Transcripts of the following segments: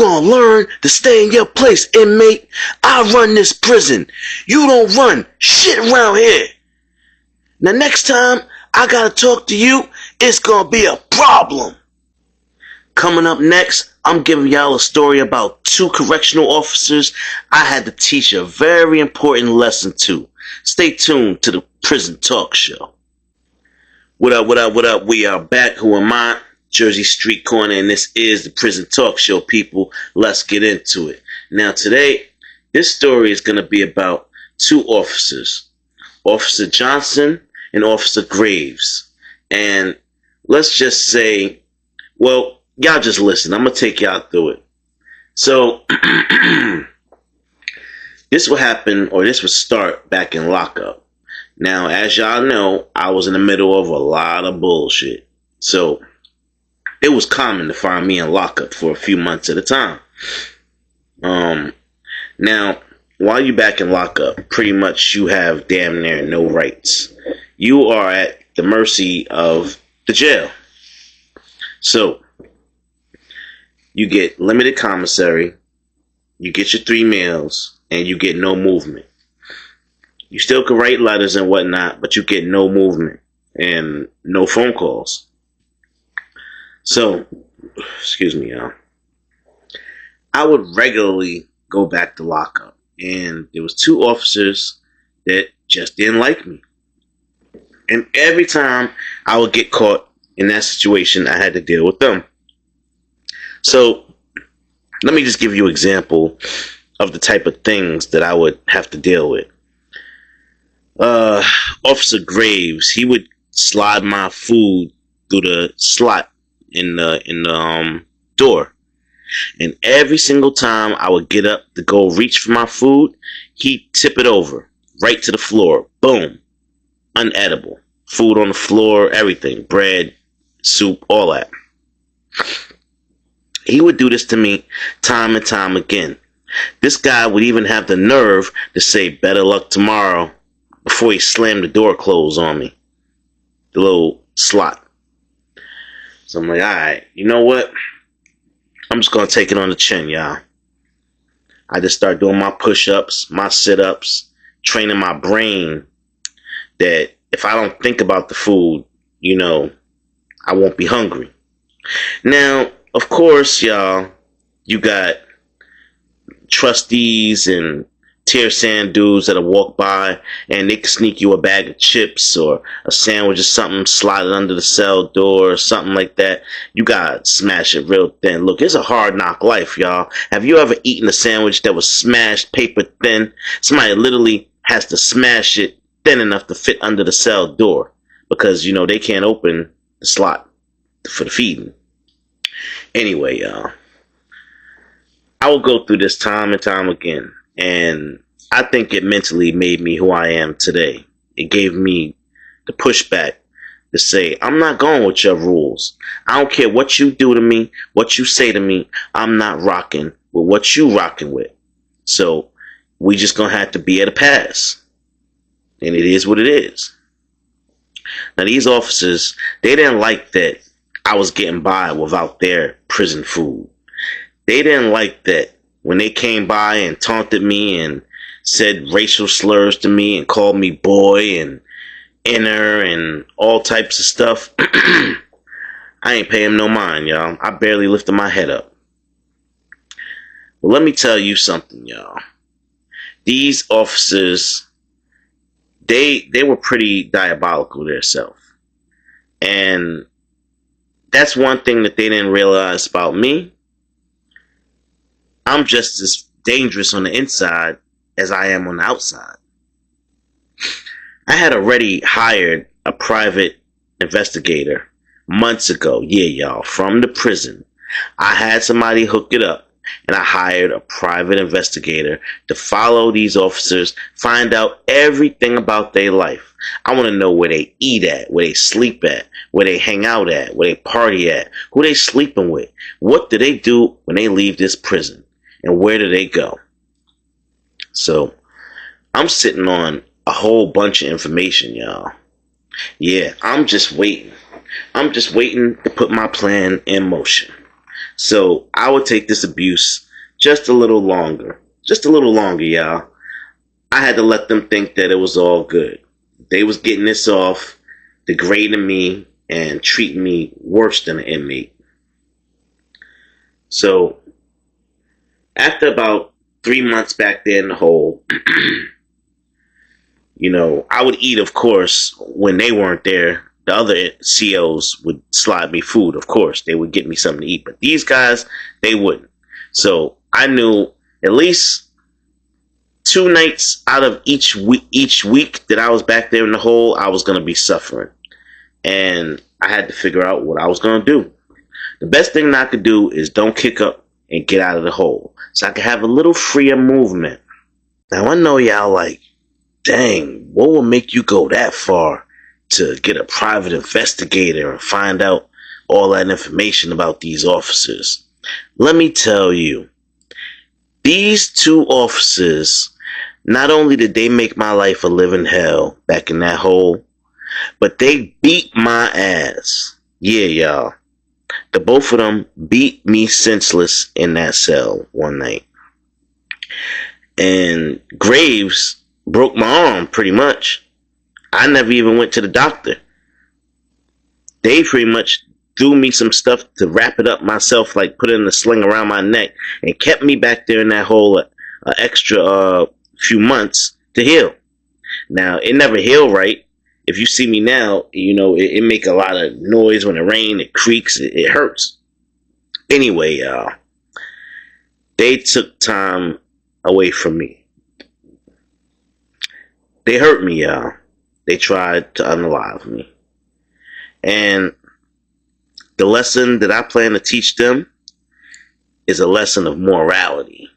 gonna learn to stay in your place, inmate. I run this prison. You don't run shit around here. Now next time I gotta talk to you, it's gonna be a problem. Coming up next, I'm giving y'all a story about two correctional officers I had to teach a very important lesson to. Stay tuned to the Prison Talk Show. What up, what up, what up? We are back. Who am I? Jersey Street Corner, and this is the Prison Talk Show, people. Let's get into it. Now today, this story is going to be about two officers, Officer Johnson and Officer Graves. And let's just say, well, y'all just listen. I'm going to take y'all through it. So, this will happen, or this would start back in lockup. Now, as y'all know, I was in the middle of a lot of bullshit. So, it was common to find me in lockup for a few months at a time. Now, while you're back in lockup, pretty much you have damn near no rights. You are at the mercy of the jail. So, you get limited commissary, you get your 3 meals, and you get no movement. You still can write letters and whatnot, but you get no movement and no phone calls. So, excuse me, y'all. I would regularly go back to lockup, and there was 2 officers that just didn't like me. And every time I would get caught in that situation, I had to deal with them. So, let me just give you an example of the type of things that I would have to deal with. Officer Graves, he would slide my food through the slot in the door. And every single time I would get up to go reach for my food, he'd tip it over right to the floor. Boom. Unedible. Food on the floor, everything. Bread, soup, all that. He would do this to me time and time again. This guy would even have the nerve to say better luck tomorrow before he slammed the door closed on me. The little slot. So I'm like, alright, you know what? I'm just going to take it on the chin, y'all. I just start doing my push-ups, my sit-ups, training my brain that if I don't think about the food, you know, I won't be hungry. Now, of course, y'all, you got trustees and tear sand dudes that'll walk by and they can sneak you a bag of chips or a sandwich or something, slide it under the cell door or something like that. You gotta smash it real thin. Look, it's a hard knock life, y'all. Have you ever eaten a sandwich that was smashed paper thin? Somebody literally has to smash it thin enough to fit under the cell door because, you know, they can't open the slot for the feeding. Anyway, y'all, I will go through this time and time again, and I think it mentally made me who I am today. It gave me the pushback to say, I'm not going with your rules. I don't care what you do to me, what you say to me. I'm not rocking with what you rocking with. So we just gonna have to be at a pass. And it is what it is. Now these officers, they didn't like that I was getting by without their prison food. They didn't like that when they came by and taunted me and said racial slurs to me and called me boy and inner and all types of stuff. I ain't pay them no mind, y'all. I barely lifted my head up. Well, let me tell you something, y'all. These officers, they were pretty diabolical themselves. And that's one thing that they didn't realize about me. I'm just as dangerous on the inside as I am on the outside. I had already hired a private investigator months ago. Yeah, y'all, from the prison. I had somebody hook it up, and I hired a private investigator to follow these officers, find out everything about their life. I want to know where they eat at, where they sleep at, where they hang out at, where they party at, who they sleeping with, what do they do when they leave this prison, and where do they go. So, I'm sitting on a whole bunch of information, y'all. Yeah, I'm just waiting. I'm just waiting to put my plan in motion. So I would take this abuse just a little longer. Just a little longer, y'all. I had to let them think that it was all good. They was getting this off, degrading me and treating me worse than an inmate. So after about 3 months back there in the hole, I would eat, of course, when they weren't there. The other COs would slide me food, of course. They would get me something to eat. But these guys, they wouldn't. So I knew at least 2 nights out of each week that I was back there in the hole, I was going to be suffering. And I had to figure out what I was going to do. The best thing that I could do is don't kick up and get out of the hole, so I could have a little freer movement. Now I know y'all like, dang, what will make you go that far to get a private investigator and find out all that information about these officers? Let me tell you, these two officers, not only did they make my life a living hell back in that hole, but they beat my ass. Yeah, y'all. The both of them beat me senseless in that cell one night. And Graves broke my arm, pretty much. I never even went to the doctor. They pretty much threw me some stuff to wrap it up myself, like put it in a sling around my neck, and kept me back there in that hole an extra few months to heal. Now, it never healed right. If you see me now, it make a lot of noise when it rains. It creaks. It hurts. Anyway, y'all, they took time away from me. They hurt me, y'all. They tried to unalive me. And the lesson that I plan to teach them is a lesson of morality.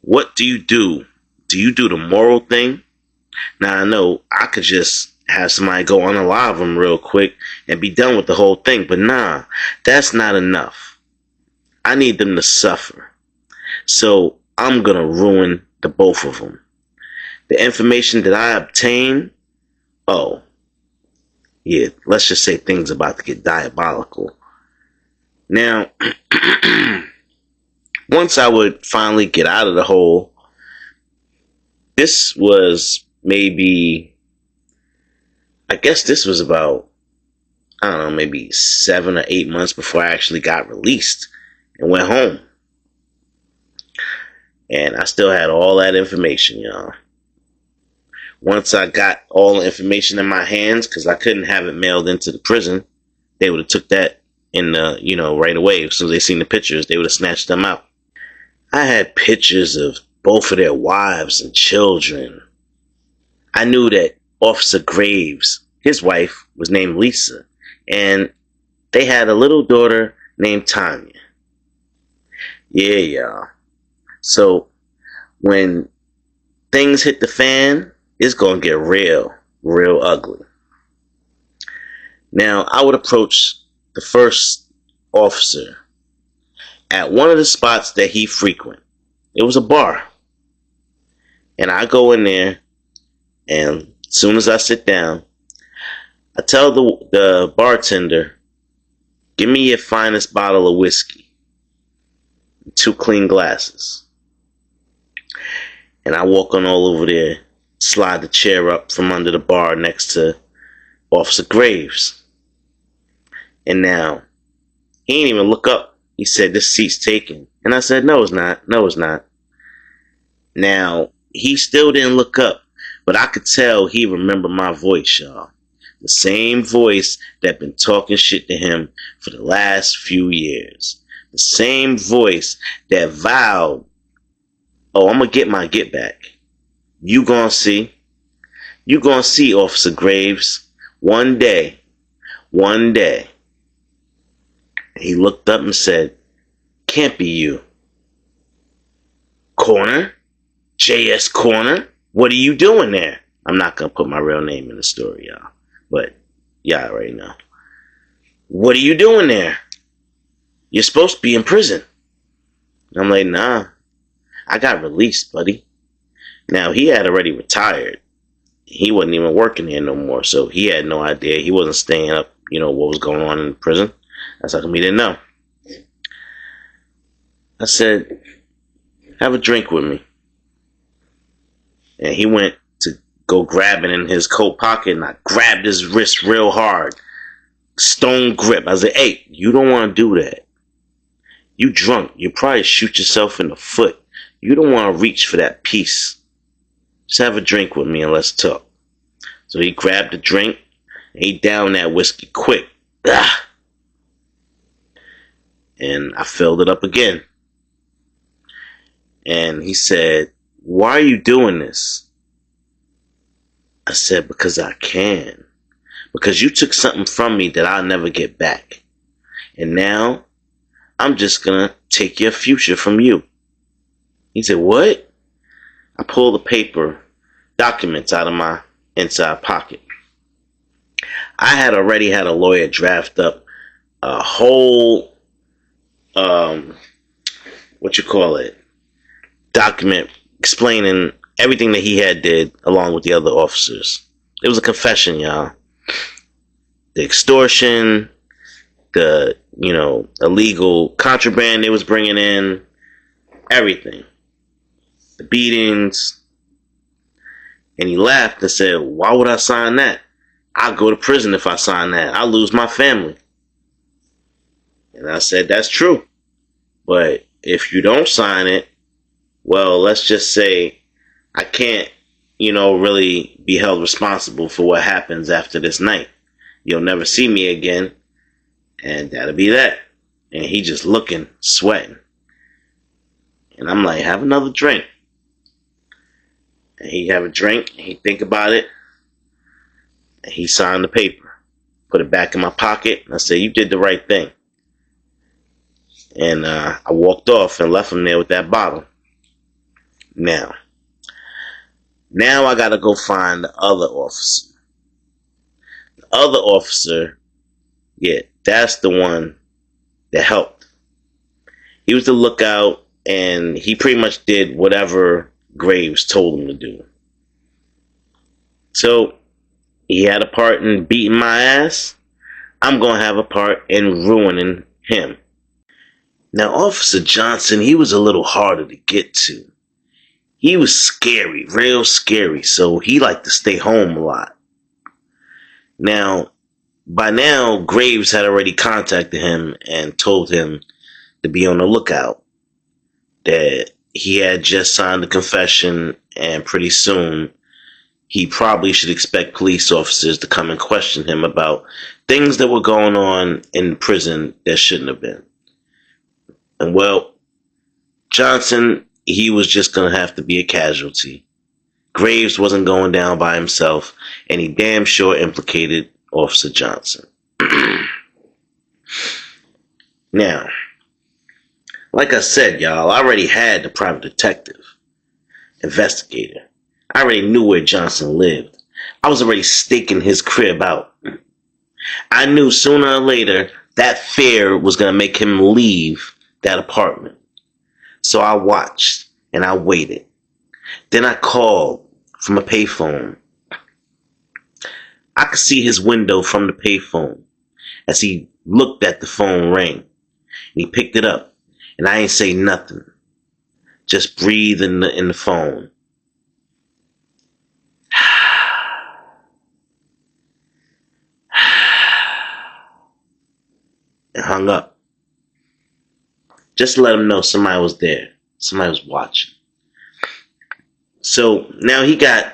What do you do? Do you do the moral thing? Now, I know I could just have somebody go unalive them real quick and be done with the whole thing, but nah, that's not enough. I need them to suffer. So I'm going to ruin the both of them. The information that I obtain, oh, yeah, let's just say things about to get diabolical. Now, once I would finally get out of the hole, this was maybe, I guess this was about, I don't know, maybe 7 or 8 months before I actually got released and went home. And I still had all that information, y'all. Once I got all the information in my hands, because I couldn't have it mailed into the prison, they would have took that in the, right away. As soon as they seen the pictures, they would have snatched them out. I had pictures of both of their wives and children. I knew that Officer Graves, his wife, was named Lisa, and they had a little daughter named Tanya. Yeah, y'all. So when things hit the fan, it's going to get real ugly. Now, I would approach the first officer at one of the spots that he frequent. It was a bar. And I go in there, and as soon as I sit down, I tell the bartender, give me your finest bottle of whiskey, 2 clean glasses. And I walk on all over there, slide the chair up from under the bar next to Officer Graves. And now, he didn't even look up. He said, this seat's taken. And I said, no, it's not. No, it's not. Now, he still didn't look up, but I could tell he remembered my voice, y'all. The same voice that been talking shit to him for the last few years. The same voice that vowed, oh, I'm going to get my get back. You gonna see. You gonna see, Officer Graves. One day. One day. He looked up and said, can't be you. Corner? JS Corner? What are you doing there? I'm not going to put my real name in the story, y'all. But y'all already know. What are you doing there? You're supposed to be in prison. I'm like, nah. I got released, buddy. Now, he had already retired. He wasn't even working there no more, so he had no idea. He wasn't staying up, what was going on in the prison. That's how come he didn't know. I said, have a drink with me. And he went to go grab it in his coat pocket, and I grabbed his wrist real hard. Stone grip. I said, hey, you don't want to do that. You drunk. You probably shoot yourself in the foot. You don't want to reach for that piece. Just have a drink with me and let's talk. So he grabbed the drink, and he downed that whiskey quick. Ah. And I filled it up again. And he said, why are you doing this? I said, because I can. Because you took something from me that I'll never get back. And now, I'm just going to take your future from you. He said, what? I pulled the paper, documents out of my inside pocket. I had already had a lawyer draft up a whole, document explaining everything that he had did along with the other officers. It was a confession, y'all. The extortion, the, illegal contraband they was bringing in, everything. The beatings. And he laughed and said, why would I sign that? I'll go to prison if I sign that. I'll lose my family. And I said, that's true. But if you don't sign it, well, let's just say I can't, really be held responsible for what happens after this night. You'll never see me again. And that'll be that. And he just looking, sweating. And I'm like, have another drink. And he have a drink, and he think about it. And he signed the paper. Put it back in my pocket. And I said, you did the right thing. And I walked off and left him there with that bottle. Now I gotta go find the other officer. The other officer, yeah, that's the one that helped. He was the lookout, and he pretty much did whatever Graves told him to do. So, he had a part in beating my ass. I'm gonna have a part in ruining him. Now, Officer Johnson, he was a little harder to get to. He was scary, real scary, so he liked to stay home a lot. Now, by now, Graves had already contacted him and told him to be on the lookout. That he had just signed the confession, and pretty soon, he probably should expect police officers to come and question him about things that were going on in prison that shouldn't have been. And well, Johnson, he was just going to have to be a casualty. Graves wasn't going down by himself, and he damn sure implicated Officer Johnson. Now, like I said, y'all, I already had the private detective, investigator. I already knew where Johnson lived. I was already staking his crib out. I knew sooner or later that fear was going to make him leave that apartment. So I watched and I waited. Then I called from a payphone. I could see his window from the payphone as he looked at the phone ring. And he picked it up, and I ain't say nothing. Just breathe in the phone. And hung up. Just to let him know somebody was there. Somebody was watching. So now he got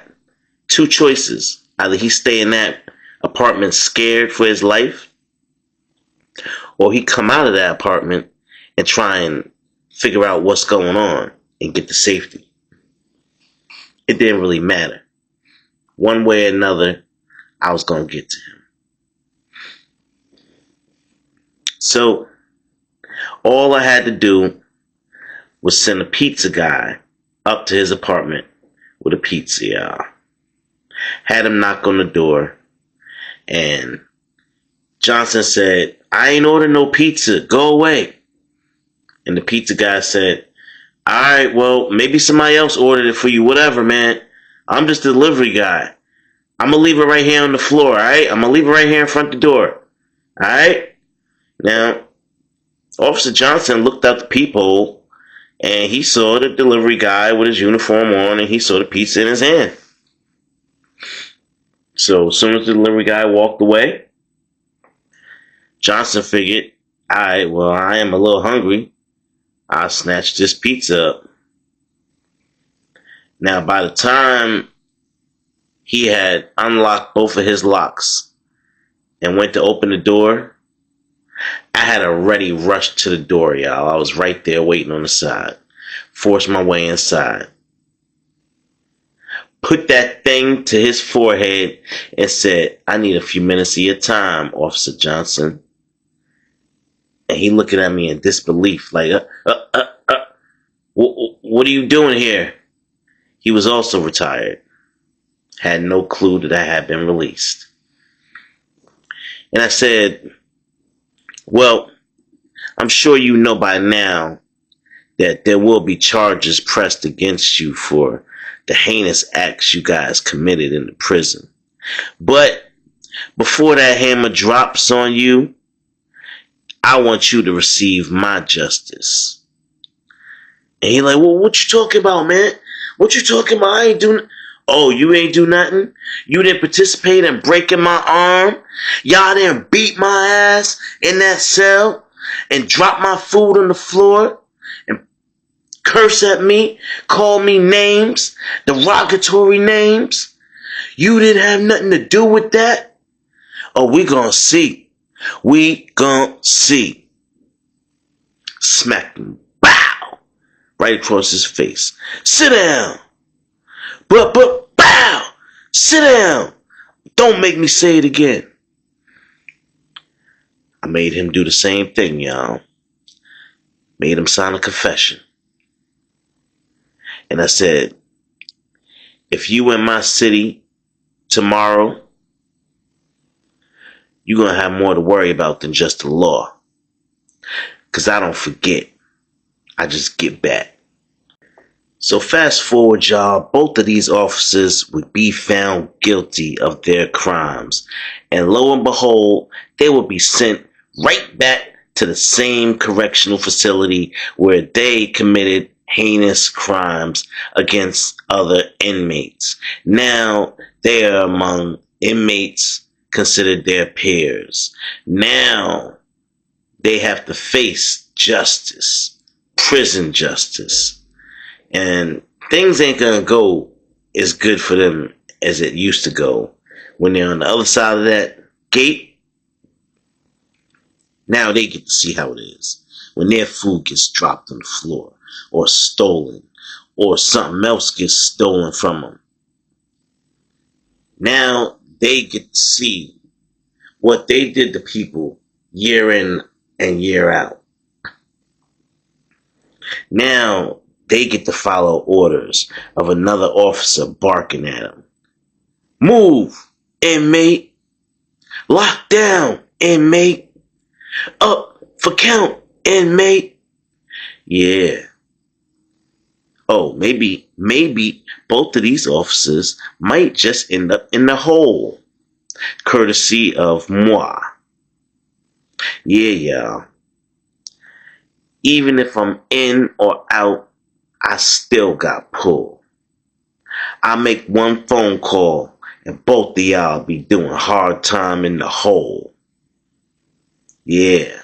two choices. Either he stay in that apartment scared for his life, or he come out of that apartment and try and figure out what's going on and get to safety. It didn't really matter. One way or another, I was going to get to him. So, all I had to do was send a pizza guy up to his apartment with a pizza, y'all. Had him knock on the door, and Johnson said, I ain't ordered no pizza, go away. And the pizza guy said, alright, well, maybe somebody else ordered it for you, whatever, man. I'm just a delivery guy. I'm gonna leave it right here on the floor, alright? I'm gonna leave it right here in front of the door, alright? Now, Officer Johnson looked out the peephole and he saw the delivery guy with his uniform on, and he saw the pizza in his hand. So as soon as the delivery guy walked away, Johnson figured, all right, well, I am a little hungry. I'll snatch this pizza up. Now, by the time he had unlocked both of his locks and went to open the door, I had already rushed to the door, y'all. I was right there waiting on the side. Forced my way inside. Put that thing to his forehead and said, I need a few minutes of your time, Officer Johnson. And he looking at me in disbelief, like, what are you doing here? He was also retired. Had no clue that I had been released. And I said, well, I'm sure you know by now that there will be charges pressed against you for the heinous acts you guys committed in the prison. But before that hammer drops on you, I want you to receive my justice. And he like, well, what you talking about, man? What you talking about? I ain't doing. Oh, you ain't do nothing? You didn't participate in breaking my arm? Y'all didn't beat my ass in that cell and drop my food on the floor and curse at me, call me names, derogatory names? You didn't have nothing to do with that? Oh, we gonna see. We gonna see. Smacked him. Bow! Right across his face. Sit down. But, bow! Sit down. Don't make me say it again. I made him do the same thing, y'all. Made him sign a confession. And I said, if you in my city tomorrow, you're going to have more to worry about than just the law. Because I don't forget. I just get back. So fast forward, y'all, both of these officers would be found guilty of their crimes. And lo and behold, they would be sent right back to the same correctional facility where they committed heinous crimes against other inmates. Now they are among inmates considered their peers. Now they have to face justice, prison justice. And things ain't gonna go as good for them as it used to go. When they're on the other side of that gate, now they get to see how it is. When their food gets dropped on the floor, or stolen, or something else gets stolen from them. Now they get to see what they did to people year in and year out. Now they get to follow orders of another officer barking at them. Move, inmate. Lock down, inmate. Up for count, inmate. Yeah. Oh, maybe both of these officers might just end up in the hole. Courtesy of moi. Yeah, y'all. Even if I'm in or out, I still got pulled. I make one phone call and both of y'all be doing hard time in the hole. Yeah.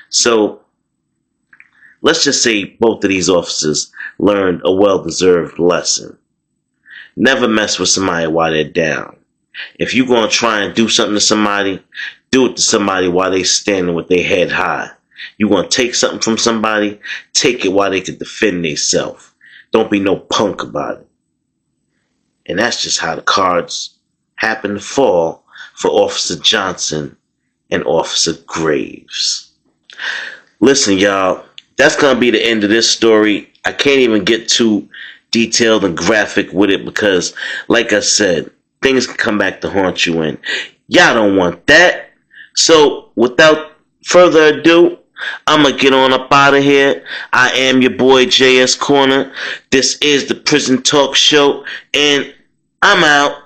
So, let's just say both of these officers learned a well-deserved lesson. Never mess with somebody while they're down. If you're going to try and do something to somebody, do it to somebody while they're standing with their head high. You want to take something from somebody, take it while they can defend themselves. Don't be no punk about it. And that's just how the cards happen to fall for Officer Johnson and Officer Graves. Listen, y'all, that's going to be the end of this story. I can't even get too detailed and graphic with it because, like I said, things can come back to haunt you, and y'all don't want that. So, without further ado, I'm going to get on up out of here. I am your boy, JS Corner. This is the Prison Talk Show, and I'm out.